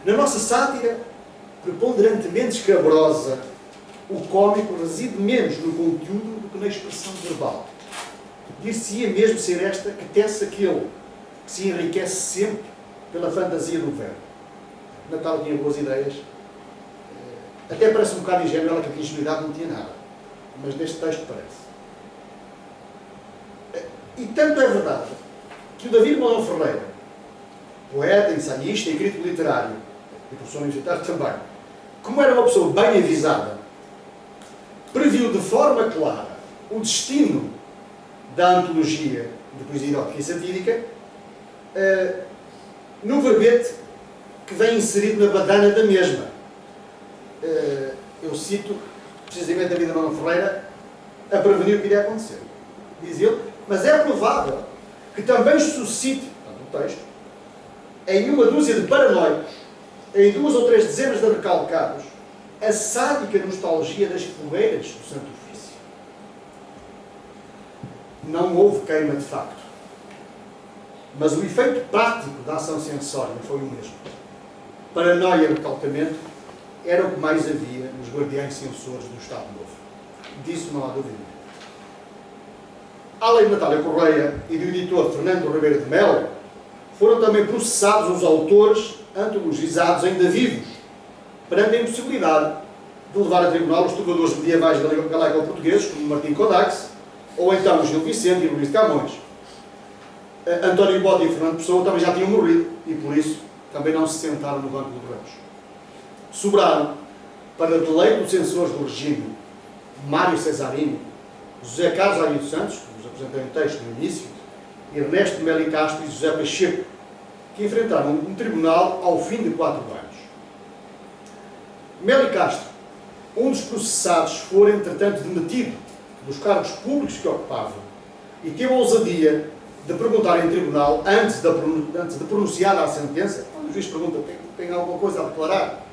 Na nossa sátira, preponderantemente escabrosa, o cómico reside menos no conteúdo do que na expressão verbal. Dir-se-ia mesmo ser esta que tece aquele que se enriquece sempre pela fantasia do verbo. Natal tinha boas ideias. Até parece um bocado ingênuo, ela que a ingenuidade não tinha nada. Mas neste texto parece. E tanto é verdade que o David Manuel Ferreira, poeta, ensaísta e crítico literário, e professor universitário também, como era uma pessoa bem avisada, previu de forma clara o destino da antologia de poesia erótica e satírica num verbete que vem inserido na badana da mesma. Eu cito precisamente David Manuel Ferreira a prevenir o que iria acontecer. Diz ele, mas é provável que também suscite, no texto, em uma dúzia de paranoicos, em 2 ou 3 dezenas de recalcados, a sádica nostalgia das fogueiras do Santo Ofício. Não houve queima de facto, mas o efeito prático da ação sensória foi o mesmo. Paranoia e recalcamento era o que mais havia nos guardiães censores do Estado Novo. Disso não há dúvida. Além de Natália Correia e do editor Fernando Ribeiro de Melo, foram também processados os autores antologizados ainda vivos, perante a impossibilidade de levar a tribunal os trovadores medievais galego-portugueses, como Martim Codax, ou então Gil Vicente e Luís de Camões. António Bota e Fernando Pessoa também já tinham morrido e, por isso, também não se sentaram no banco de ramos. Sobraram, para deleite dos censores do regime, Mário Cesarini, José Carlos Arias dos Santos, que vos apresentei um texto no início, Ernesto Meli Castro e José Pacheco, que enfrentaram um tribunal ao fim de 4 anos. Meli Castro, um dos processados, foi entretanto demitido dos cargos públicos que ocupava e teve a ousadia de perguntar em tribunal, antes de pronunciar a sentença, quando o juiz pergunta, tem alguma coisa a declarar?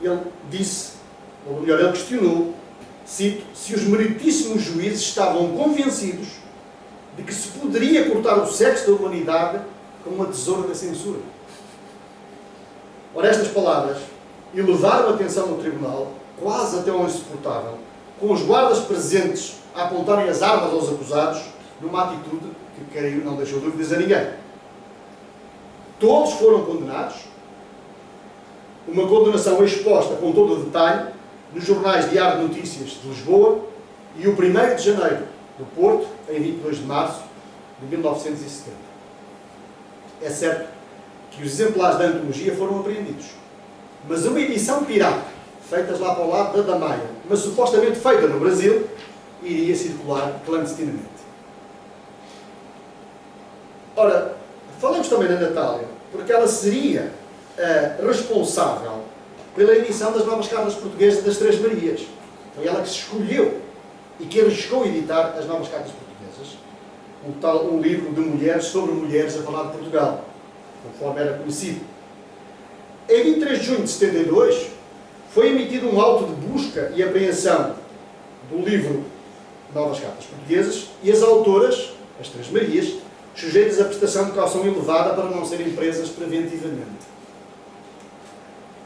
Ele disse, ou melhor, ele questionou, cito, se os meritíssimos juízes estavam convencidos de que se poderia cortar o sexo da humanidade com uma tesoura da censura. Ora, estas palavras elevaram a atenção no tribunal, quase até ao insuportável, com os guardas presentes a apontarem as armas aos acusados, numa atitude que, creio, não deixou dúvidas a ninguém. Todos foram condenados, uma condenação exposta com todo o detalhe nos jornais Diário de Notícias de Lisboa e o 1º de janeiro do Porto, em 22 de março de 1970. É certo que os exemplares da antologia foram apreendidos, mas uma edição pirata, feita lá para o lado da Damaia, mas supostamente feita no Brasil, iria circular clandestinamente. Ora, falemos também da Natália, porque ela seria responsável pela edição das novas cartas portuguesas das Três Marias. Foi ela que se escolheu e que arriscou editar as novas cartas portuguesas, um livro de mulheres sobre mulheres a falar de Portugal, conforme era conhecido. Em 23 de junho de 72, foi emitido um auto de busca e apreensão do livro Novas Cartas Portuguesas e as autoras, as Três Marias, sujeitas a prestação de caução elevada para não serem presas preventivamente.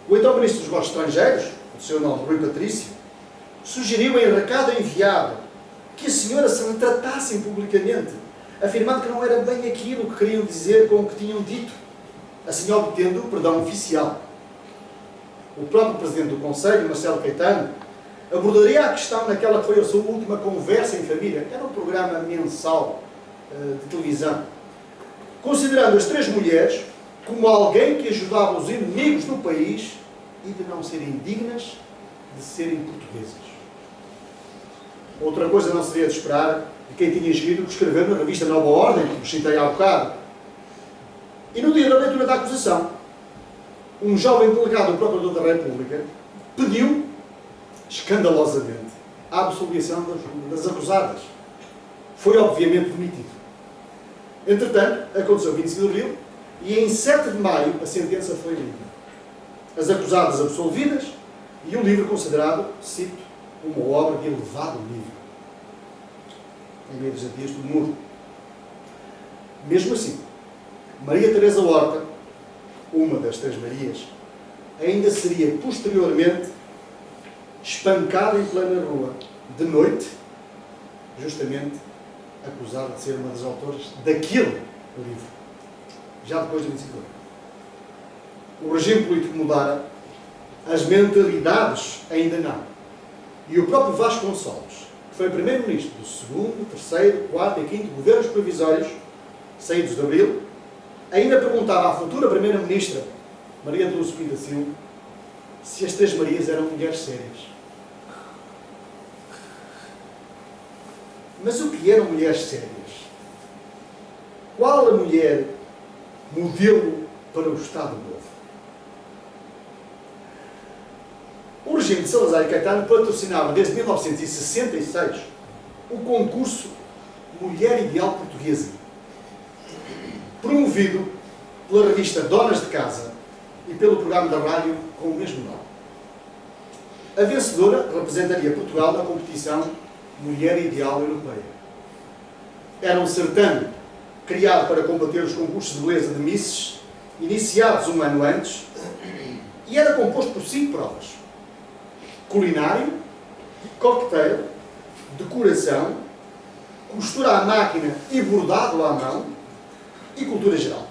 O então Ministro dos Negócios Estrangeiros, o seu nome, Rui Patrício, sugeriu em recado enviado que a senhora se retratassem publicamente, afirmando que não era bem aquilo que queriam dizer com o que tinham dito, assim obtendo o perdão oficial. O próprio Presidente do Conselho, Marcelo Caetano, abordaria a questão naquela que foi a sua última conversa em família, que era um programa mensal de televisão, considerando as três mulheres como alguém que ajudava os inimigos do país e de não serem dignas de serem portuguesas. Outra coisa não seria de esperar de quem tinha escrito o que escreveu na revista Nova Ordem, que vos citei há bocado. E no dia da leitura da acusação, um jovem delegado do Procurador da República pediu, escandalosamente, a absolvição das acusadas. Foi obviamente demitido. Entretanto, aconteceu 25 de abril e em 7 de maio a sentença foi lida. As acusadas absolvidas e o livro considerado, cito, uma obra de elevado nível. Em meio dos dias do mundo. Mesmo assim, Maria Teresa Horta, uma das Três Marias, ainda seria posteriormente espancada em plena rua, de noite, justamente acusada de ser uma das autoras daquele livro, já depois de 25 anos. O regime político mudara, as mentalidades ainda não. E o próprio Vasconcelos, que foi primeiro-ministro do segundo, terceiro, quarto e quinto governos provisórios, saídos de Abril, ainda perguntava à futura primeira-ministra, Maria de Lúcia Pinto da Silva, se as Três Marias eram mulheres sérias. Mas o que eram mulheres sérias? Qual a mulher modelo para o Estado Novo? O regime de Salazar e Caetano patrocinava desde 1966 o concurso Mulher Ideal Portuguesa, promovido pela revista Donas de Casa e pelo programa da rádio com o mesmo nome. A vencedora representaria Portugal na competição Mulher Ideal Europeia. Era um certame criado para combater os concursos de beleza de misses, iniciados um ano antes, e era composto por 5 provas: culinário, cocktail, decoração, costura à máquina e bordado à mão e cultura geral.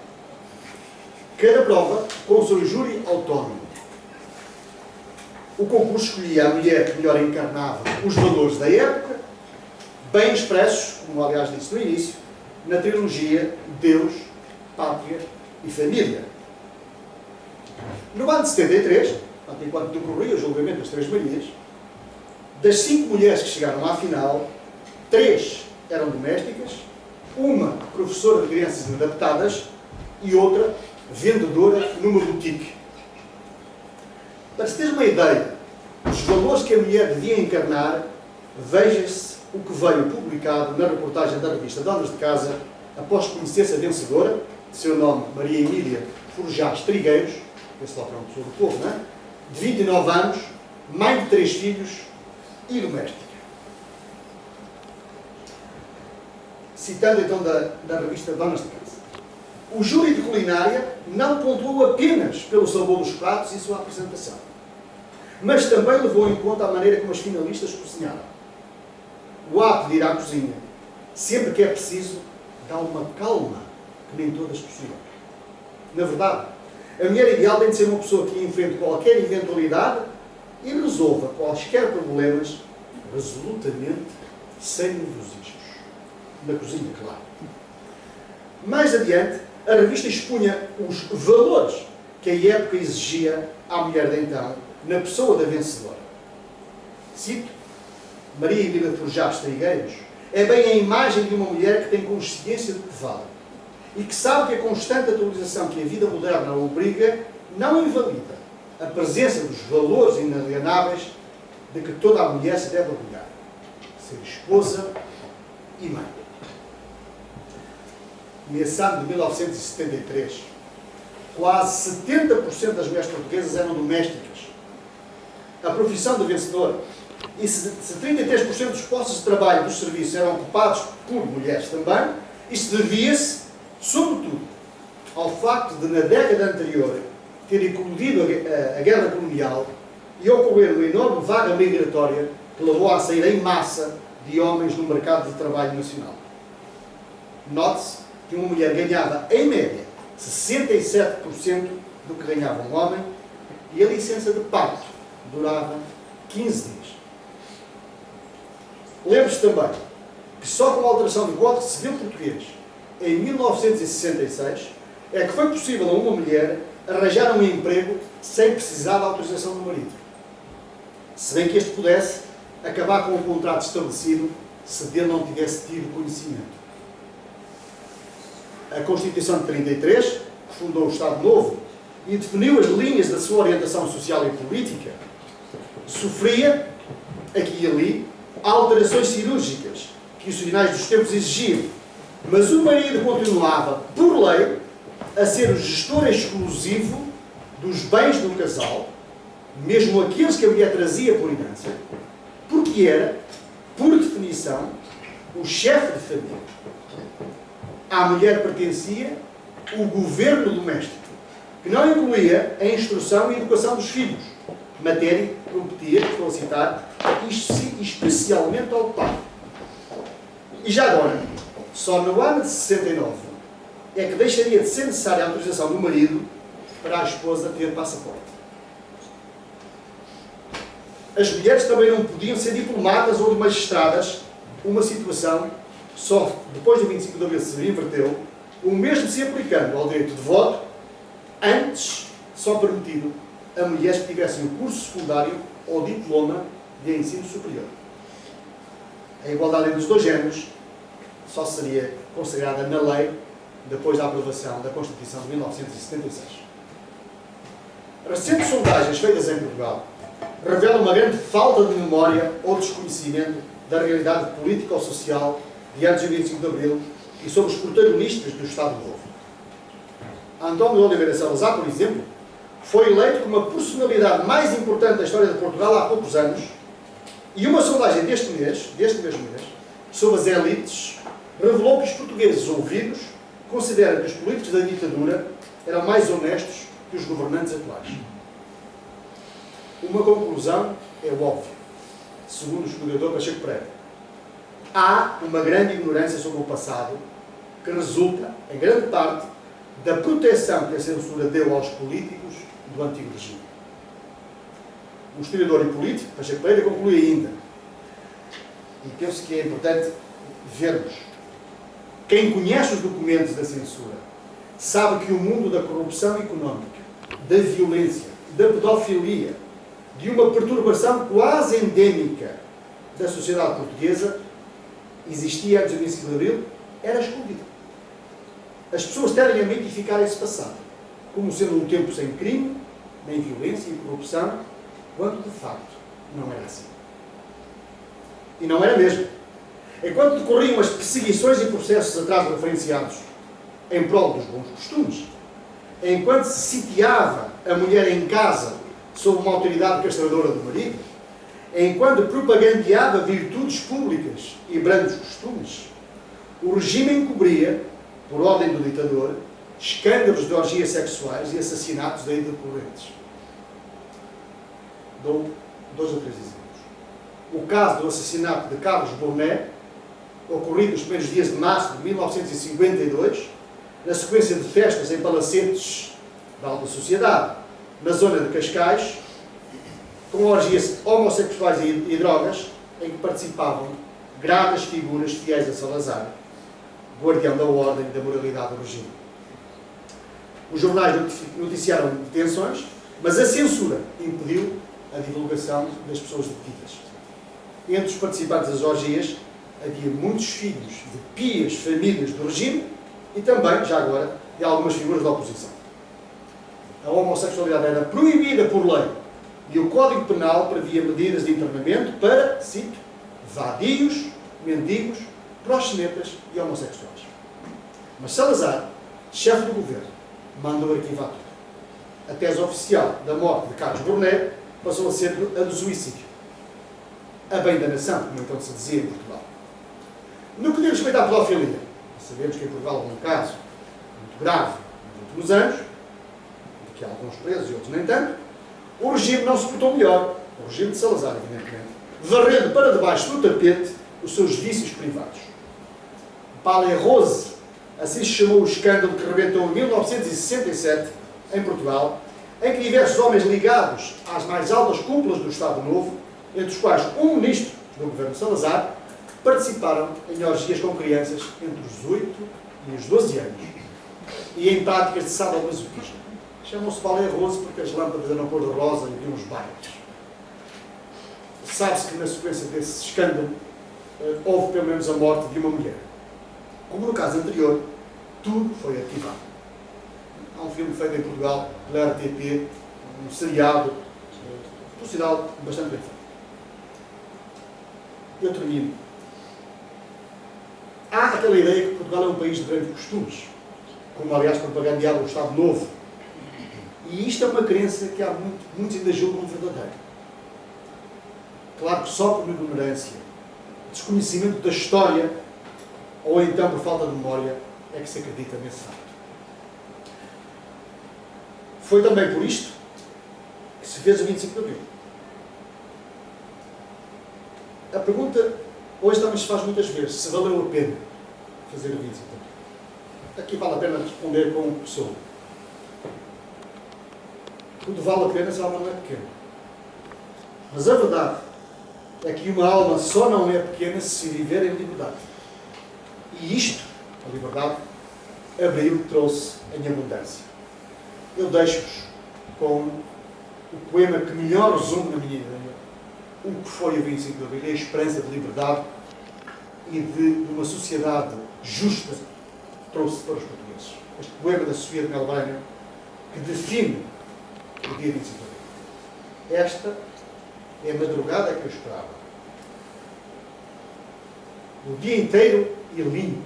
Cada prova com o seu júri autónomo. O concurso escolhia a mulher que melhor encarnava os valores da época, bem expressos, como aliás disse no início, na trilogia Deus, Pátria e Família. No ano de 73, enquanto decorria o julgamento das Três Marias, das 5 mulheres que chegaram à final, 3 eram domésticas, uma professora de crianças inadaptadas e outra vendedora numa boutique. Para se ter uma ideia dos valores que a mulher devia encarnar, veja-se o que veio publicado na reportagem da revista Donas de Casa, após conhecer-se a vencedora, de seu nome Maria Emília Forjás Trigueiros, esse lá para uma pessoa do povo, não é? De 29 anos, mãe de 3 filhos e doméstica. Citando então da revista Donas de Casa. O júri de culinária não pontuou apenas pelo sabor dos pratos e sua apresentação, mas também levou em conta a maneira como as finalistas cozinharam. O ato de ir à cozinha, sempre que é preciso, dá uma calma que nem todas possuem. Na verdade, a mulher ideal tem de ser uma pessoa que enfrente qualquer eventualidade e resolva quaisquer problemas resolutamente sem nervosismos. Na cozinha, claro. Mais adiante, a revista expunha os valores que a época exigia à mulher de então, na pessoa da vencedora. Cito: Maria Emília Forjás Trigueiros é bem a imagem de uma mulher que tem consciência do que vale e que sabe que a constante atualização que a vida moderna obriga não invalida a presença dos valores inalienáveis de que toda a mulher se deve orgulhar: ser esposa e mãe. Nesse ano de 1973, quase 70% das mulheres portuguesas eram domésticas. A profissão da vencedora, e se 33% dos postos de trabalho dos serviços eram ocupados por mulheres também, isto devia-se, sobretudo, ao facto de, na década anterior, ter eclodido a guerra colonial e ocorrer uma enorme vaga migratória que levou à saída em massa de homens no mercado de trabalho nacional. Note-se que uma mulher ganhava, em média, 67% do que ganhava um homem e a licença de parto durava 15 dias. Lembre-se também que só com a alteração do Código Civil Português, em 1966, é que foi possível a uma mulher arranjar um emprego sem precisar da autorização do marido. Se bem que este pudesse acabar com o contrato estabelecido se dele não tivesse tido conhecimento. A Constituição de 33, que fundou o Estado Novo e definiu as linhas da sua orientação social e política, sofria, aqui e ali, alterações cirúrgicas que os sinais dos tempos exigiam, mas o marido continuava, por lei, a ser o gestor exclusivo dos bens do casal, mesmo aqueles que a mulher trazia por herança, porque era, por definição, o chefe de família. À mulher pertencia o governo doméstico, que não incluía a instrução e educação dos filhos, matéria que competia, estou a citar, especialmente ao pai. E já agora, só no ano de 69 é que deixaria de ser necessária a autorização do marido para a esposa ter passaporte. As mulheres também não podiam ser diplomatas ou magistradas, uma situação que só depois do 25 de abril se inverteu, o mesmo se aplicando ao direito de voto, antes só permitido a mulheres que tivessem um curso secundário ou diploma de ensino superior. A igualdade entre os dois géneros só seria consagrada na lei depois da aprovação da Constituição de 1976. Recentes sondagens feitas em Portugal revelam uma grande falta de memória ou desconhecimento da realidade política ou social de antes do 25 de Abril e sobre os protagonistas do Estado Novo. António de Oliveira Salazar, por exemplo, foi eleito como a personalidade mais importante da história de Portugal há poucos anos, e uma sondagem deste mesmo mês, sobre as elites, revelou que os portugueses ouvidos consideram que os políticos da ditadura eram mais honestos que os governantes atuais. Uma conclusão é óbvia, segundo o historiador Pacheco Pereira. Há uma grande ignorância sobre o passado que resulta, em grande parte, da proteção que a censura deu aos políticos do antigo regime. O historiador e político, Pacheco Pereira, conclui ainda, e penso que é importante vermos, quem conhece os documentos da censura sabe que o mundo da corrupção económica, da violência, da pedofilia, de uma perturbação quase endémica da sociedade portuguesa, existia antes do 25 de Abril, era escondido. As pessoas tendem a mitificar esse passado como sendo um tempo sem crime, nem violência e corrupção, quando de facto não era assim. E não era mesmo. Enquanto decorriam as perseguições e processos atrás referenciados em prol dos bons costumes, enquanto se sitiava a mulher em casa sob uma autoridade castradora do marido, enquanto propagandeava virtudes públicas e brandos costumes, o regime encobria, por ordem do ditador, escândalos de orgias sexuais e assassinatos daí decorrentes. Dou 2 ou 3 exemplos. O caso do assassinato de Carlos Boné, ocorrido nos primeiros dias de março de 1952, na sequência de festas em palacetes da alta sociedade, na zona de Cascais, com orgias homossexuais e drogas, em que participavam graves figuras fiéis a Salazar, guardião da ordem e da moralidade do regime. Os jornais noticiaram detenções, mas a censura impediu a divulgação das pessoas detidas. Entre os participantes das orgias havia muitos filhos de pias famílias do regime e também, já agora, de algumas figuras da oposição. A homossexualidade era proibida por lei e o Código Penal previa medidas de internamento para, cito, vadios, mendigos, proxenetas e homossexuais. Mas Salazar, chefe do governo, mandou arquivar tudo. A tese oficial da morte de Carlos Boné passou a ser a do suicídio. A bem da nação, como então se dizia em Portugal. No que diz respeito à pedofilia, sabemos que em Portugal houve um caso muito grave nos últimos anos, de que há alguns presos e outros nem tanto, o regime não se portou melhor, o regime de Salazar, evidentemente, varrendo para debaixo do tapete os seus vícios privados. Palais Rose, assim se chamou o escândalo que rebentou em 1967 em Portugal, em que diversos homens ligados às mais altas cúpulas do Estado Novo, entre os quais um ministro do governo Salazar, participaram em orgias com crianças entre os 8 e os 12 anos e em práticas de sadomasoquismo. Chamam-se Palais Rose porque as lâmpadas eram cor-de-rosa e tinham uns bailes. Sabe-se que na sequência desse escândalo houve pelo menos a morte de uma mulher. Como no caso anterior, tudo foi arquivado. Há um filme feito em Portugal pela RTP, um seriado, por sinal, bastante bem feito. Eu termino. Há aquela ideia que Portugal é um país de grandes costumes, como aliás propagandeava o Estado Novo. E isto é uma crença que há muitos ainda julgam verdadeira. Claro que só por ignorância, desconhecimento da história, ou então por falta de memória, é que se acredita nesse facto. Foi também por isto que se fez o 25 de Abril. A pergunta hoje também se faz muitas vezes, se valeu a pena fazer o 25 de Abril. Aqui vale a pena responder com pessoa. Tudo vale a pena se a alma não é pequena. Mas a verdade é que uma alma só não é pequena se viver em liberdade. E isto, a liberdade, Abril trouxe em abundância. Eu deixo-vos com o poema que melhor resume na minha ideia o que foi o 25 de Abril, a esperança de liberdade e de uma sociedade justa que trouxe para os portugueses. Este poema da Sofia de Melbanho que define o dia 25 de Abril. Esta é a madrugada que eu esperava. O dia inteiro e limpo,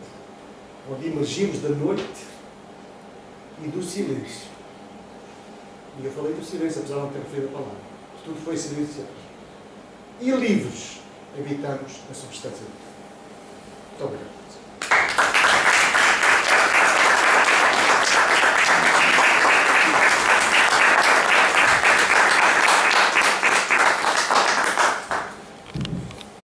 onde emergimos da noite e do silêncio. E eu falei do silêncio, apesar de não ter referido a palavra. Tudo foi silencioso. E livres habitamos a substância. Muito obrigado.